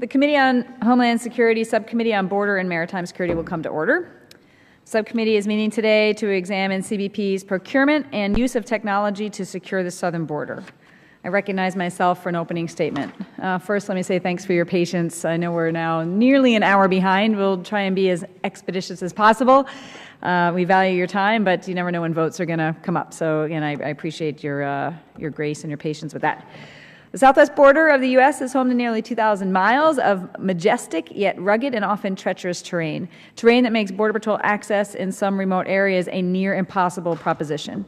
The Committee on Homeland Security Subcommittee on Border and Maritime Security will come to order. Subcommittee is meeting today to examine CBP's procurement and use of technology to secure the southern border. I recognize myself for an opening statement. First, let me say thanks for your patience. I know we're now nearly an hour behind. We'll try and be as expeditious as possible. We value your time, but you never know when votes are going to come up. So again, I appreciate your grace and your patience with that. The southwest border of the U.S. is home to nearly 2,000 miles of majestic yet rugged and often treacherous terrain that makes Border Patrol access in some remote areas a near impossible proposition.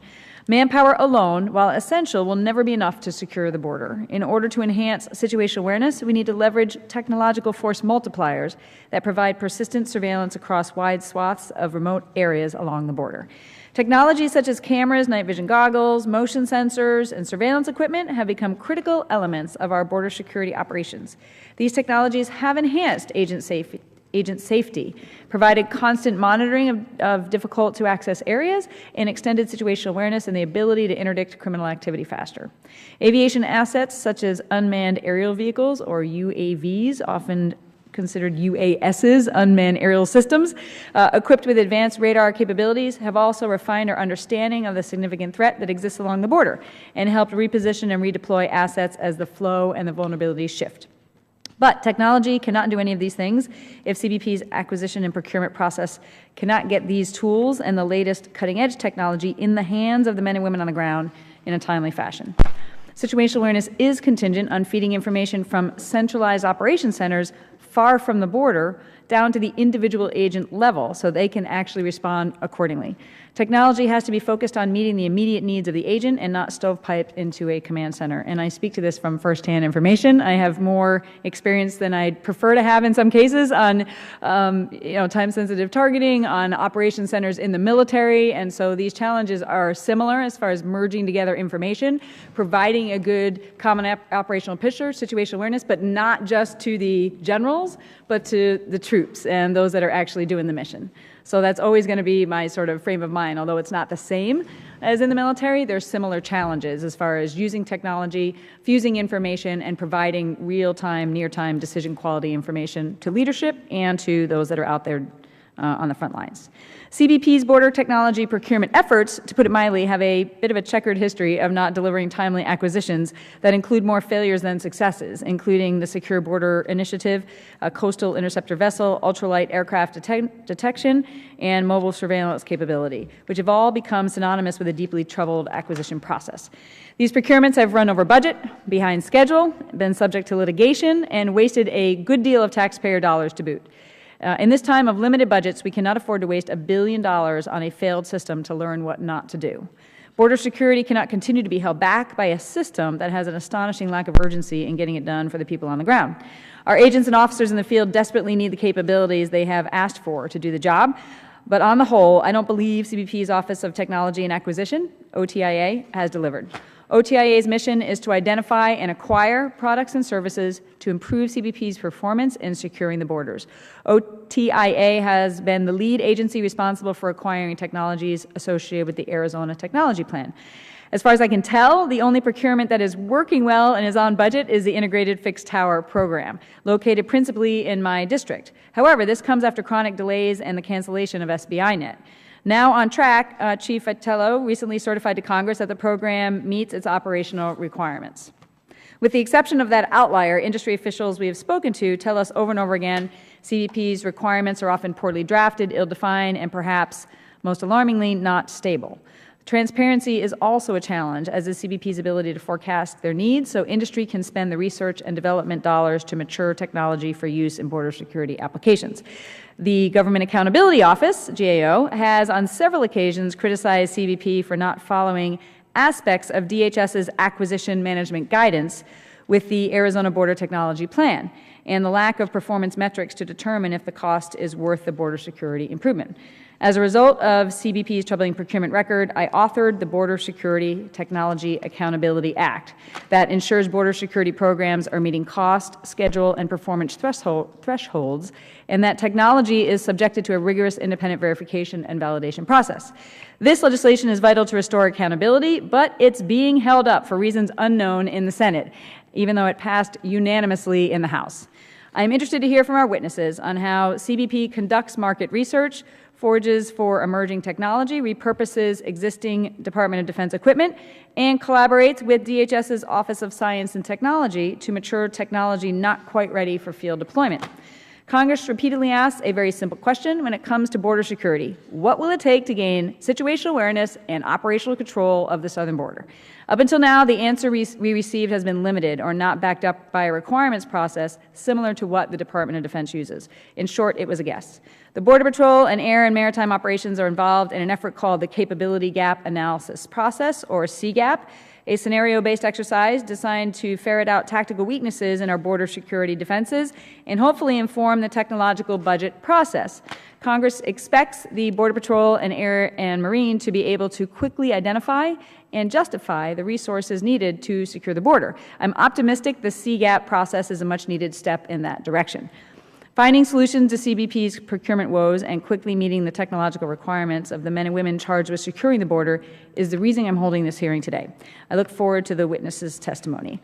Manpower alone, while essential, will never be enough to secure the border. In order to enhance situational awareness, we need to leverage technological force multipliers that provide persistent surveillance across wide swaths of remote areas along the border. Technologies such as cameras, night vision goggles, motion sensors, and surveillance equipment have become critical elements of our border security operations. These technologies have enhanced agent safety, provided constant monitoring of difficult-to-access areas, and extended situational awareness and the ability to interdict criminal activity faster. Aviation assets such as unmanned aerial vehicles, or UAVs, often considered UASs, unmanned aerial systems, equipped with advanced radar capabilities, have also refined our understanding of the significant threat that exists along the border and helped reposition and redeploy assets as the flow and the vulnerabilities shift. But technology cannot do any of these things if CBP's acquisition and procurement process cannot get these tools and the latest cutting-edge technology in the hands of the men and women on the ground in a timely fashion. Situational awareness is contingent on feeding information from centralized operation centers far from the border down to the individual agent level so they can actually respond accordingly. Technology has to be focused on meeting the immediate needs of the agent and not stovepiped into a command center. And I speak to this from firsthand information. I have more experience than I'd prefer to have in some cases on time-sensitive targeting, on operation centers in the military, and so these challenges are similar as far as merging together information, providing a good common operational picture, situational awareness, but not just to the generals, but to the troops and those that are actually doing the mission. So that's always going to be my sort of frame of mind. Although it's not the same as in the military, there's similar challenges as far as using technology, fusing information, and providing real-time, near-time decision quality information to leadership and to those that are out there on the front lines. CBP's border technology procurement efforts, to put it mildly, have a bit of a checkered history of not delivering timely acquisitions that include more failures than successes, including the Secure Border Initiative, a coastal interceptor vessel, ultralight aircraft detection, and mobile surveillance capability, which have all become synonymous with a deeply troubled acquisition process. These procurements have run over budget, behind schedule, been subject to litigation, and wasted a good deal of taxpayer dollars to boot. In this time of limited budgets, we cannot afford to waste $1 billion on a failed system to learn what not to do. Border security cannot continue to be held back by a system that has an astonishing lack of urgency in getting it done for the people on the ground. Our agents and officers in the field desperately need the capabilities they have asked for to do the job, but on the whole, I don't believe CBP's Office of Technology and Acquisition, OTIA, has delivered. OTIA's mission is to identify and acquire products and services to improve CBP's performance in securing the borders. OTIA has been the lead agency responsible for acquiring technologies associated with the Arizona Technology Plan. As far as I can tell, the only procurement that is working well and is on budget is the Integrated Fixed Tower Program, located principally in my district. However, this comes after chronic delays and the cancellation of SBInet. Now on track, Chief Vitello recently certified to Congress that the program meets its operational requirements. With the exception of that outlier, industry officials we have spoken to tell us over and over again CBP's requirements are often poorly drafted, ill-defined, and perhaps, most alarmingly, not stable. Transparency is also a challenge, as is CBP's ability to forecast their needs so industry can spend the research and development dollars to mature technology for use in border security applications. The Government Accountability Office, GAO, has on several occasions criticized CBP for not following aspects of DHS's acquisition management guidance with the Arizona Border Technology Plan and the lack of performance metrics to determine if the cost is worth the border security improvement. As a result of CBP's troubling procurement record, I authored the Border Security Technology Accountability Act that ensures border security programs are meeting cost, schedule, and performance thresholds, and that technology is subjected to a rigorous independent verification and validation process. This legislation is vital to restore accountability, but it's being held up for reasons unknown in the Senate, even though it passed unanimously in the House. I'm interested to hear from our witnesses on how CBP conducts market research, forges for emerging technology, repurposes existing Department of Defense equipment, and collaborates with DHS's Office of Science and Technology to mature technology not quite ready for field deployment. Congress repeatedly asks a very simple question when it comes to border security. What will it take to gain situational awareness and operational control of the southern border? Up until now, the answer we received has been limited or not backed up by a requirements process similar to what the Department of Defense uses. In short, it was a guess. The Border Patrol and Air and Maritime Operations are involved in an effort called the Capability Gap Analysis Process, or CGAP, a scenario-based exercise designed to ferret out tactical weaknesses in our border security defenses and hopefully inform the technological budget process. Congress expects the Border Patrol and Air and Marine to be able to quickly identify and justify the resources needed to secure the border. I'm optimistic the CGAP process is a much-needed step in that direction. Finding solutions to CBP's procurement woes and quickly meeting the technological requirements of the men and women charged with securing the border is the reason I'm holding this hearing today. I look forward to the witnesses' testimony.